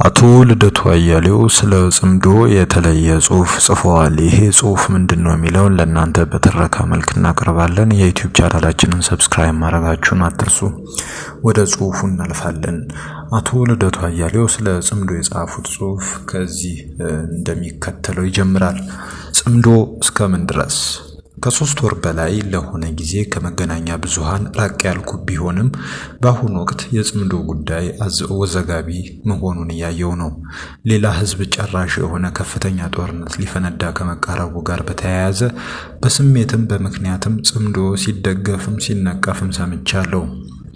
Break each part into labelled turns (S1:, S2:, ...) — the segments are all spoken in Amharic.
S1: አቶ ልደቱ አያሌው ስለ ጽምዶ የተለየ ጽሁፍ ጽፈዋል። ይሄ ጽሁፍ ምንድነው የሚለውን ለእናንተ በትረካ መልክ እናቀርባለን። የዩቲዩብ ቻናላችንን ሰብስክራይብ ማድረጋችሁን አትርሱ። ወደ ጽሁፉ እናልፋለን። አቶ ልደቱ አያሌው ስለ ጽምዶ የጻፉት ጽሁፍ ከዚህ እንደሚከተለው ይጀምራል። ጽምዶ እስከምን ድረስ? ከ3 ወር በላይ ለሆነ ጊዜ ከመገናኛ ብዙሃን ራቅ ያልኩ ቢሆንም በአሁኑ ወቅት የጽምዶ ጉዳይ አወዛጋቢ መሆኑን እያየው ነው። ሌላ ህዝብ ጨራሽ የሆነ ከፍተኛ ጦርነት ሊፈነዳ ከመቃረቡ ጋር በተያያዘ በስሜትም በምክንያትም ጽምዶ ሲደገፍም ሲነቀፍም ሰምቻለሁ።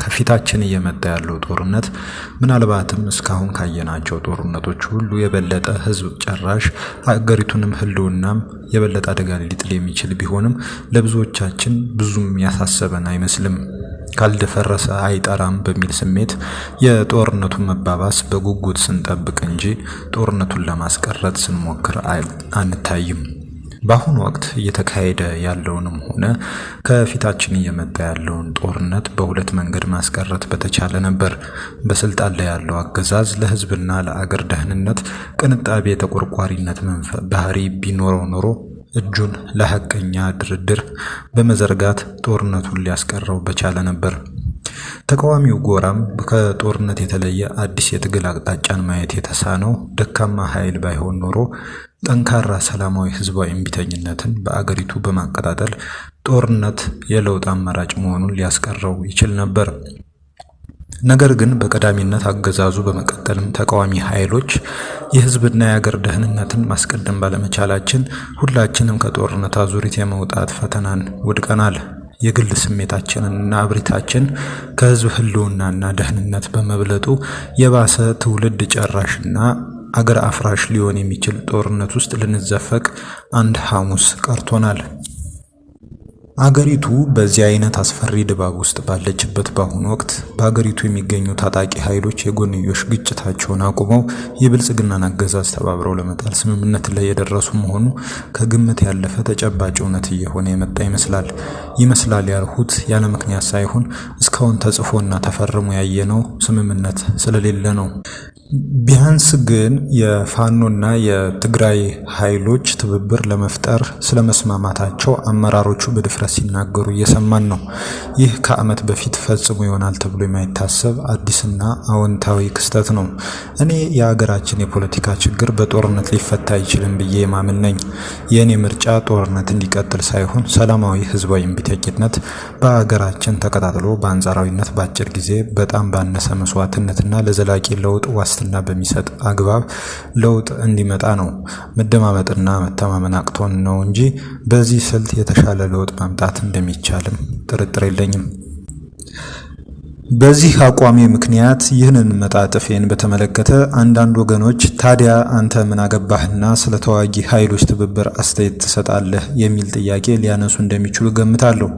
S1: ከፊታችን እየመጣ ያለው ጦርነት ምናልባትም እስካሁን ካየናቸው ጦርነቶች ሁሉ የበለጠ ህዝብ ጨራሽ ሀገሪቱንም ህልውናም የበለጠ አደጋ ሊጥል የሚችል ቢሆንም ለብዙዎቻችን ብዙም ያሳሰበን አይመስልም። ካልደፈረሰ አይጠራም በሚል ስሜት የጦርነቱን መባባስ በጉጉት ስንጠብቅ እንጂ ጦርነቱን ለማስቀረት ስንሞክር አንታይም። በአሁኑ ወቅት እየተካሄደ ያለውንም ሆነ ከፊታችን እየመጣ ያለውን ጦርነት በሁለት መንገድ ማስቀረት በተቻለ ነበር። በስልጣን ላይ ያለው አገዛዝ ለህዝብና ለአገር ደህንነት ቅንጣቤ የተቆርቋሪነት ባህሪ ቢኖረው ኖሮ እጁን ለሐቀኛ ድርድር በመዘርጋት ጦርነቱን ሊያስቀረው በቻለ ነበር። ተቃዋሚው ጎራም ከጦርነት የተለየ አዲስ የትግል አቅጣጫን ማየት የተሳነው ደካማ ኃይል ባይሆን ኖሮ ጠንካራ ሰላማዊ ህዝባዊ እምቢተኝነትን በአገሪቱ በማቀጣጠል ጦርነት የለውጥ አማራጭ መሆኑን ሊያስቀረው ይችል ነበር። ነገር ግን በቀዳሚነት አገዛዙ በመቀጠልም ተቃዋሚ ኃይሎች የህዝብና የአገር ደህንነትን ማስቀደም ባለመቻላችን ሁላችንም ከጦርነት አዙሪት የመውጣት ፈተናን ወድቀናል። የግል ስሜታችንና እብሪታችን ከህዝብ ህልውናና ደህንነት በመብለጡ የባሰ ትውልድ ጨራሽና አገር አፍራሽ ሊሆን የሚችል ጦርነት ውስጥ ልንዘፈቅ አንድ ሐሙስ ቀርቶናል። አገሪቱ በዚህ አይነት አስፈሪ ድባብ ውስጥ ባለችበት በአሁኑ ወቅት በአገሪቱ የሚገኙ ታጣቂ ኃይሎች የጎንዮሽ ግጭታቸውን አቁመው የብልጽግናን አገዛዝ ተባብረው ለመጣል ስምምነት ላይ የደረሱ መሆኑ ከግምት ያለፈ ተጨባጭ እውነት እየሆነ የመጣ ይመስላል ያልሁት ያለ ምክንያት ሳይሆን እስካሁን ተጽፎና ተፈርሞ ያየነው ስምምነት ስለሌለ ነው። ቢያንስ ግን የፋኖና የትግራይ ኃይሎች ትብብር ለመፍጠር ስለመስማማታቸው አመራሮቹ በድፍረት ሲናገሩ እየሰማን ነው። ይህ ከዓመት በፊት ፈጽሞ ይሆናል ተብሎ የማይታሰብ አዲስና አዎንታዊ ክስተት ነው። እኔ የሀገራችን የፖለቲካ ችግር በጦርነት ሊፈታ አይችልም ብዬ ማምን ነኝ። የእኔ ምርጫ ጦርነት እንዲቀጥል ሳይሆን ሰላማዊ ህዝባዊ እምቢተኝነት በሀገራችን ተቀጣጥሎ በአንጻራዊነት በአጭር ጊዜ በጣም ባነሰ መስዋዕትነትና ለዘላቂ ለውጥ ዋስትና በሚሰጥ አግባብ ለውጥ እንዲመጣ ነው። መደማመጥና መተማመን አቅቶን ነው እንጂ በዚህ ስልት የተሻለ ለውጥ ማምጣት እንደሚቻልም ጥርጥር የለኝም። በዚህ አቋሜ ምክንያት ይህንን መጣጥፌን በተመለከተ አንዳንድ ወገኖች ታዲያ አንተ ምን አገባህና ስለ ተዋጊ ኃይሎች ትብብር አስተያየት ትሰጣለህ የሚል ጥያቄ ሊያነሱ እንደሚችሉ ገምታለሁ።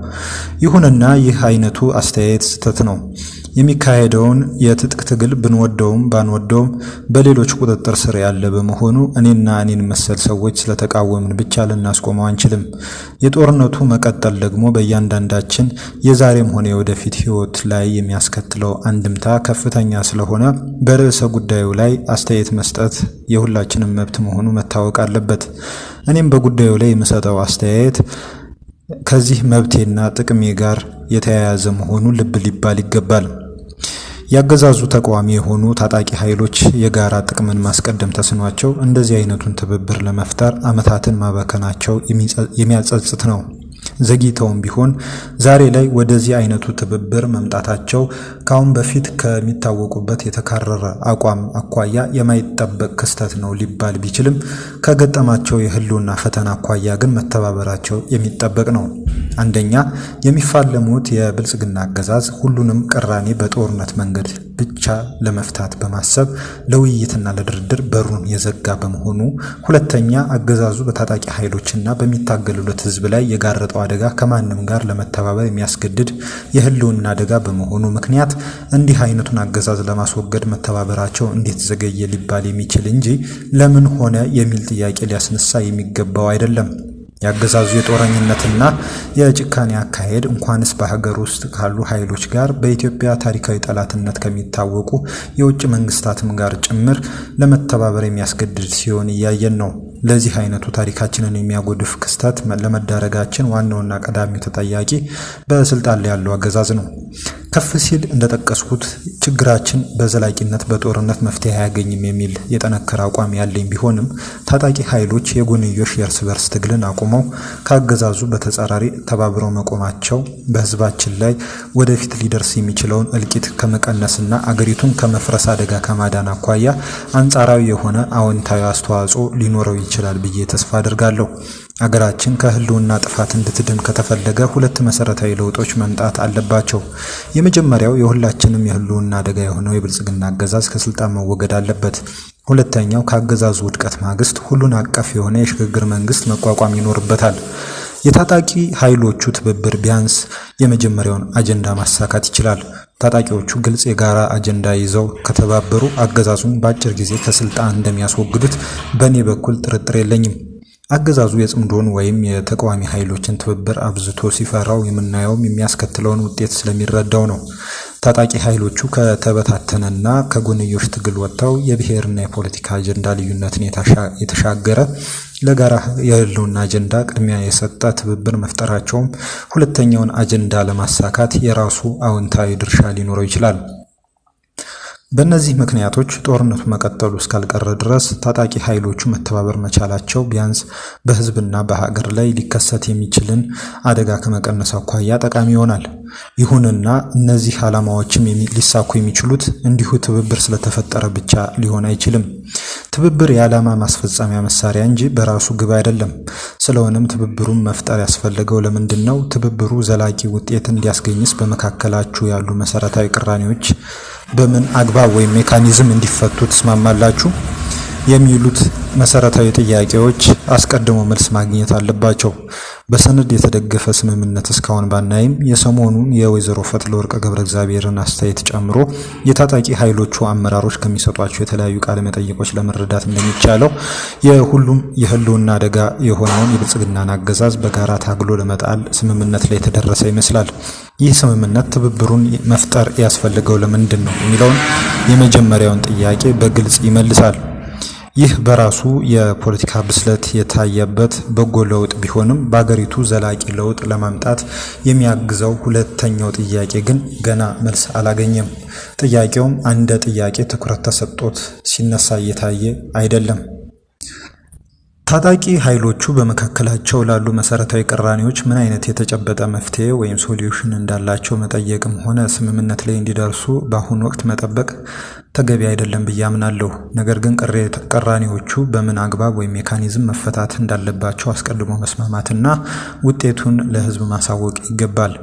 S1: ይሁንና ይህ አይነቱ አስተያየት ስህተት ነው። የሚካሄደውን የትጥቅ ትግል ብንወደውም ባንወደውም በሌሎች ቁጥጥር ስር ያለ በመሆኑ እኔን መሰል ሰዎች ስለተቃወምን ብቻ ልናስቆመው አንችልም። የጦርነቱ መቀጠል ደግሞ በእያንዳንዳችን የዛሬም ሆነ የወደፊት ህይወት ላይ የሚያስከትለው አንድምታ ከፍተኛ ስለሆነ በርዕሰ ጉዳዩ ላይ አስተያየት መስጠት የሁላችንም መብት መሆኑ መታወቅ አለበት። እኔም በጉዳዩ ላይ የምሰጠው አስተያየት ከዚህ መብቴና ጥቅሜ ጋር የተያያዘ መሆኑ ልብ ሊባል ይገባል። ያገዛዙ ተቃዋሚ የሆኑ ታጣቂ ኃይሎች የጋራ ጥቅምን ማስቀደም ተስኗቸው እንደዚህ አይነቱን ትብብር ለመፍጠር ዓመታትን ማባከናቸው የሚያጸጽት ነው። ዘግይተውም ቢሆን ዛሬ ላይ ወደዚህ አይነቱ ትብብር መምጣታቸው ካሁን በፊት ከሚታወቁበት የተካረረ አቋም አኳያ የማይጠበቅ ክስተት ነው ሊባል ቢችልም ከገጠማቸው የህልውና ፈተና አኳያ ግን መተባበራቸው የሚጠበቅ ነው። አንደኛ፣ የሚፋለሙት የብልጽግና አገዛዝ ሁሉንም ቅራኔ በጦርነት መንገድ ብቻ ለመፍታት በማሰብ ለውይይትና ለድርድር በሩን የዘጋ በመሆኑ፣ ሁለተኛ፣ አገዛዙ በታጣቂ ኃይሎችና በሚታገሉለት ህዝብ ላይ የጋረጠው አደጋ ከማንም ጋር ለመተባበር የሚያስገድድ የህልውና አደጋ በመሆኑ ምክንያት እንዲህ አይነቱን አገዛዝ ለማስወገድ መተባበራቸው እንዴት ዘገየ ሊባል የሚችል እንጂ ለምን ሆነ የሚል ጥያቄ ሊያስነሳ የሚገባው አይደለም።
S2: ያገዛዙ የጦረኝነትና የጭካኔ አካሄድ እንኳንስ በሀገር ውስጥ ካሉ ኃይሎች ጋር በኢትዮጵያ ታሪካዊ ጠላትነት ከሚታወቁ የውጭ መንግስታትም ጋር ጭምር ለመተባበር የሚያስገድድ ሲሆን እያየን ነው። ለዚህ አይነቱ ታሪካችንን የሚያጎድፍ ክስተት ለመዳረጋችን ዋናውና ቀዳሚው ተጠያቂ በስልጣን ላይ ያለው አገዛዝ ነው። ከፍ ሲል እንደጠቀስኩት ችግራችን በዘላቂነት በጦርነት መፍትሄ አያገኝም የሚል የጠነከረ አቋም ያለኝ ቢሆንም ታጣቂ ኃይሎች የጎንዮሽ የእርስ በርስ ትግልን አቁመው ከአገዛዙ በተጻራሪ ተባብረው መቆማቸው በህዝባችን ላይ ወደፊት ሊደርስ የሚችለውን እልቂት ከመቀነስና አገሪቱን ከመፍረስ አደጋ ከማዳን አኳያ አንጻራዊ የሆነ አዎንታዊ አስተዋጽኦ ሊኖረው ይችላል ብዬ ተስፋ አድርጋለሁ። አገራችን ከህልውና ጥፋት እንድትድን ከተፈለገ ሁለት መሰረታዊ ለውጦች መምጣት አለባቸው። የመጀመሪያው የሁላችንም የህልውና አደጋ የሆነው የብልጽግና አገዛዝ ከስልጣን መወገድ አለበት። ሁለተኛው ከአገዛዙ ውድቀት ማግስት ሁሉን አቀፍ የሆነ የሽግግር መንግስት መቋቋም ይኖርበታል። የታጣቂ ኃይሎቹ ትብብር ቢያንስ የመጀመሪያውን አጀንዳ ማሳካት ይችላል። ታጣቂዎቹ ግልጽ የጋራ አጀንዳ ይዘው ከተባበሩ አገዛዙን በአጭር ጊዜ ከስልጣን እንደሚያስወግዱት በእኔ በኩል ጥርጥር የለኝም። አገዛዙ የጽምዶን ወይም የተቃዋሚ ኃይሎችን ትብብር አብዝቶ ሲፈራው የምናየውም የሚያስከትለውን ውጤት ስለሚረዳው ነው። ታጣቂ ኃይሎቹ ከተበታተነና ከጎንዮሽ ትግል ወጥተው የብሔርና የፖለቲካ አጀንዳ ልዩነትን የተሻገረ ለጋራ የህልውና አጀንዳ ቅድሚያ የሰጠ ትብብር መፍጠራቸውም ሁለተኛውን አጀንዳ ለማሳካት የራሱ አዎንታዊ ድርሻ ሊኖረው ይችላል። በእነዚህ ምክንያቶች ጦርነቱ መቀጠሉ እስካልቀረ ድረስ ታጣቂ ኃይሎቹ መተባበር መቻላቸው ቢያንስ በህዝብና በሀገር ላይ ሊከሰት የሚችልን አደጋ ከመቀነስ አኳያ ጠቃሚ ይሆናል። ይሁንና እነዚህ ዓላማዎችም ሊሳኩ የሚችሉት እንዲሁ ትብብር ስለተፈጠረ ብቻ ሊሆን አይችልም። ትብብር የዓላማ ማስፈጸሚያ መሳሪያ እንጂ በራሱ ግብ አይደለም። ስለሆነም ትብብሩን መፍጠር ያስፈለገው ለምንድን ነው? ትብብሩ ዘላቂ ውጤትን እንዲያስገኝስ በመካከላችሁ ያሉ መሰረታዊ ቅራኔዎች በምን አግባብ ወይም ሜካኒዝም እንዲፈቱ ትስማማላችሁ? የሚሉት መሰረታዊ ጥያቄዎች አስቀድሞ መልስ ማግኘት አለባቸው። በሰነድ የተደገፈ ስምምነት እስካሁን ባናይም የሰሞኑን የወይዘሮ ፈትለወርቅ ገብረ እግዚአብሔርን አስተያየት ጨምሮ የታጣቂ ኃይሎቹ አመራሮች ከሚሰጧቸው የተለያዩ ቃለ መጠይቆች ለመረዳት እንደሚቻለው የሁሉም የህልውና አደጋ የሆነውን የብልጽግናን አገዛዝ በጋራ ታግሎ ለመጣል ስምምነት ላይ የተደረሰ ይመስላል። ይህ ስምምነት ትብብሩን መፍጠር ያስፈልገው ለምንድን ነው የሚለውን የመጀመሪያውን ጥያቄ በግልጽ ይመልሳል። ይህ በራሱ የፖለቲካ ብስለት የታየበት በጎ ለውጥ ቢሆንም በአገሪቱ ዘላቂ ለውጥ ለማምጣት የሚያግዘው ሁለተኛው ጥያቄ ግን ገና መልስ አላገኘም። ጥያቄውም እንደ ጥያቄ ትኩረት ተሰጥቶት ሲነሳ እየታየ አይደለም። ታጣቂ ኃይሎቹ በመካከላቸው ላሉ መሰረታዊ ቅራኔዎች ምን አይነት የተጨበጠ መፍትሄ ወይም ሶሉሽን እንዳላቸው መጠየቅም ሆነ ስምምነት ላይ እንዲደርሱ በአሁኑ ወቅት መጠበቅ ተገቢ አይደለም ብዬ አምናለሁ። ነገር ግን ቅራኔዎቹ በምን አግባብ ወይም ሜካኒዝም መፈታት እንዳለባቸው አስቀድሞ መስማማትና ውጤቱን ለህዝብ ማሳወቅ ይገባል።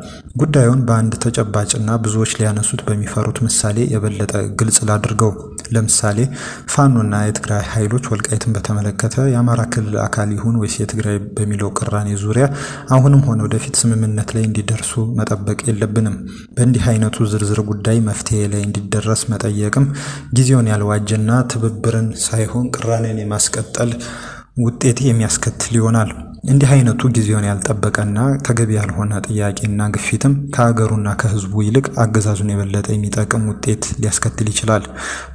S2: ጉዳዩን በአንድ ተጨባጭና ብዙዎች ሊያነሱት በሚፈሩት ምሳሌ የበለጠ ግልጽ ላድርገው። ለምሳሌ ፋኖና የትግራይ ኃይሎች ወልቃይትን በተመለከተ የአማራ ክልል አካል ይሁን ወይስ የትግራይ በሚለው ቅራኔ ዙሪያ አሁንም ሆነ ወደፊት ስምምነት ላይ እንዲደርሱ መጠበቅ የለብንም። በእንዲህ አይነቱ ዝርዝር ጉዳይ መፍትሄ ላይ እንዲደረስ መጠየቅም ጊዜውን ያልዋጀና ትብብርን ሳይሆን ቅራኔን የማስቀጠል ውጤት የሚያስከትል ይሆናል። እንዲህ አይነቱ ጊዜውን ያልጠበቀና ተገቢ ያልሆነ ጥያቄና ግፊትም ከሀገሩና ከህዝቡ ይልቅ አገዛዙን የበለጠ የሚጠቅም ውጤት ሊያስከትል ይችላል።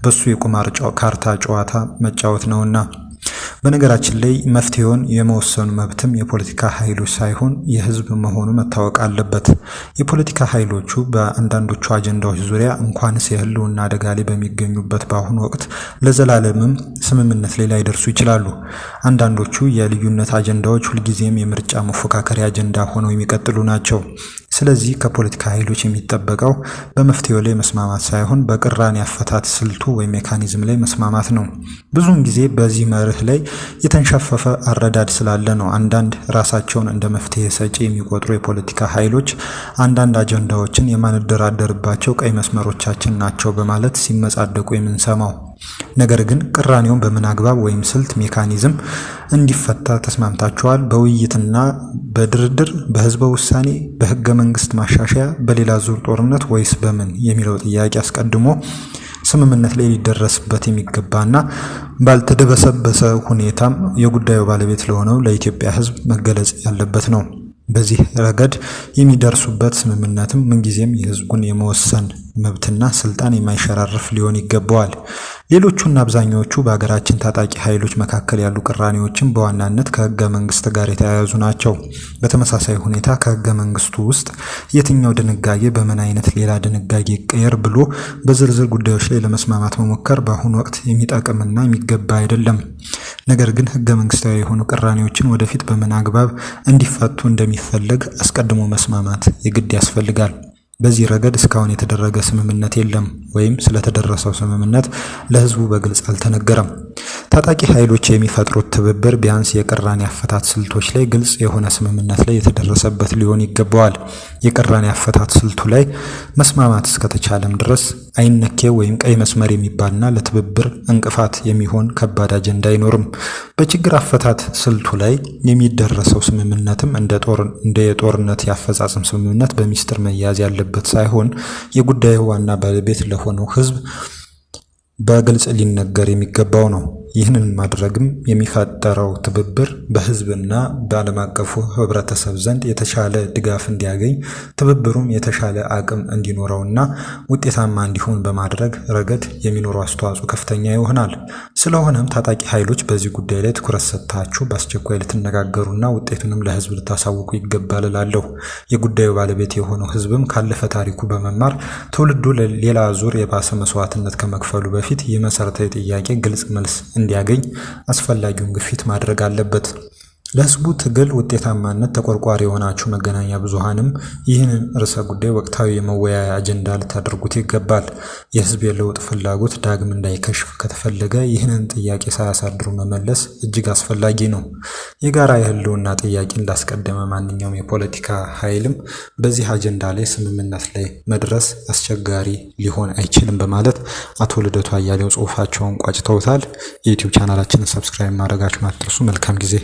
S2: በሱ የቁማር ካርታ ጨዋታ መጫወት ነውና። በነገራችን ላይ መፍትሄውን የመወሰኑ መብትም የፖለቲካ ኃይሎች ሳይሆን የህዝብ መሆኑ መታወቅ አለበት። የፖለቲካ ኃይሎቹ በአንዳንዶቹ አጀንዳዎች ዙሪያ እንኳንስ የህልውና አደጋ ላይ በሚገኙበት በአሁኑ ወቅት ለዘላለምም ስምምነት ላይ ላይደርሱ ይችላሉ። አንዳንዶቹ የልዩነት አጀንዳዎች ሁልጊዜም የምርጫ መፎካከሪያ አጀንዳ ሆነው የሚቀጥሉ ናቸው። ስለዚህ ከፖለቲካ ኃይሎች የሚጠበቀው በመፍትሄው ላይ መስማማት ሳይሆን በቅራኔ አፈታት ስልቱ ወይም ሜካኒዝም ላይ መስማማት ነው። ብዙውን ጊዜ በዚህ መርህ ላይ የተንሸፈፈ አረዳድ ስላለ ነው አንዳንድ ራሳቸውን እንደ መፍትሄ ሰጪ የሚቆጥሩ የፖለቲካ ኃይሎች አንዳንድ አጀንዳዎችን የማንደራደርባቸው ቀይ መስመሮቻችን ናቸው በማለት ሲመጻደቁ የምንሰማው። ነገር ግን ቅራኔውን በምን አግባብ ወይም ስልት ሜካኒዝም እንዲፈታ ተስማምታችኋል? በውይይትና በድርድር፣ በህዝበ ውሳኔ፣ በህገ መንግስት ማሻሻያ፣ በሌላ ዙር ጦርነት ወይስ በምን የሚለው ጥያቄ አስቀድሞ ስምምነት ላይ ሊደረስበት የሚገባና ባልተደበሰበሰ ሁኔታም የጉዳዩ ባለቤት ለሆነው ለኢትዮጵያ ሕዝብ መገለጽ ያለበት ነው። በዚህ ረገድ የሚደርሱበት ስምምነትም ምንጊዜም የሕዝቡን የመወሰን መብትና ስልጣን የማይሸራርፍ ሊሆን ይገባዋል። ሌሎቹና አብዛኛዎቹ በሀገራችን ታጣቂ ኃይሎች መካከል ያሉ ቅራኔዎችን በዋናነት ከህገ መንግስት ጋር የተያያዙ ናቸው። በተመሳሳይ ሁኔታ ከህገ መንግስቱ ውስጥ የትኛው ድንጋጌ በምን አይነት ሌላ ድንጋጌ ይቀየር ብሎ በዝርዝር ጉዳዮች ላይ ለመስማማት መሞከር በአሁኑ ወቅት የሚጠቅምና የሚገባ አይደለም። ነገር ግን ህገ መንግስታዊ የሆኑ ቅራኔዎችን ወደፊት በምን አግባብ እንዲፈቱ እንደሚፈለግ አስቀድሞ መስማማት የግድ ያስፈልጋል። በዚህ ረገድ እስካሁን የተደረገ ስምምነት የለም ወይም ስለተደረሰው ስምምነት ለህዝቡ በግልጽ አልተነገረም። ታጣቂ ኃይሎች የሚፈጥሩት ትብብር ቢያንስ የቅራኔ አፈታት ስልቶች ላይ ግልጽ የሆነ ስምምነት ላይ የተደረሰበት ሊሆን ይገባዋል። የቅራኔ አፈታት ስልቱ ላይ መስማማት እስከተቻለም ድረስ አይነኬ ወይም ቀይ መስመር የሚባልና ለትብብር እንቅፋት የሚሆን ከባድ አጀንዳ አይኖርም። በችግር አፈታት ስልቱ ላይ የሚደረሰው ስምምነትም እንደ የጦርነት የአፈጻጸም ስምምነት በሚስጥር መያዝ ያለበት ሳይሆን የጉዳዩ ዋና ባለቤት ለሆነው ህዝብ በግልጽ ሊነገር የሚገባው ነው። ይህንን ማድረግም የሚፈጠረው ትብብር በህዝብና በዓለም አቀፉ ህብረተሰብ ዘንድ የተሻለ ድጋፍ እንዲያገኝ፣ ትብብሩም የተሻለ አቅም እንዲኖረውና ውጤታማ እንዲሆን በማድረግ ረገድ የሚኖረው አስተዋጽኦ ከፍተኛ ይሆናል። ስለሆነም ታጣቂ ኃይሎች በዚህ ጉዳይ ላይ ትኩረት ሰጥታችሁ በአስቸኳይ ልትነጋገሩና ውጤቱንም ለህዝብ ልታሳውቁ ይገባል እላለሁ። የጉዳዩ ባለቤት የሆነው ህዝብም ካለፈ ታሪኩ በመማር ትውልዱ ሌላ ዙር የባሰ መስዋዕትነት ከመክፈሉ በፊት የመሰረታዊ ጥያቄ ግልጽ መልስ እንዲያገኝ አስፈላጊውን ግፊት ማድረግ አለበት። ለህዝቡ ትግል ውጤታማነት ተቆርቋሪ የሆናችሁ መገናኛ ብዙሃንም ይህንን ርዕሰ ጉዳይ ወቅታዊ የመወያያ አጀንዳ ልታደርጉት ይገባል። የህዝብ የለውጥ ፍላጎት ዳግም እንዳይከሽፍ ከተፈለገ ይህንን ጥያቄ ሳያሳድሩ መመለስ እጅግ አስፈላጊ ነው። የጋራ የህልውና ጥያቄን ላስቀደመ ማንኛውም የፖለቲካ ኃይልም በዚህ አጀንዳ ላይ ስምምነት ላይ መድረስ አስቸጋሪ ሊሆን አይችልም በማለት አቶ ልደቱ አያሌው ጽሁፋቸውን ቋጭተውታል። የዩቲዩብ ቻናላችንን ሰብስክራይብ ማድረጋችሁን አትርሱ። መልካም ጊዜ።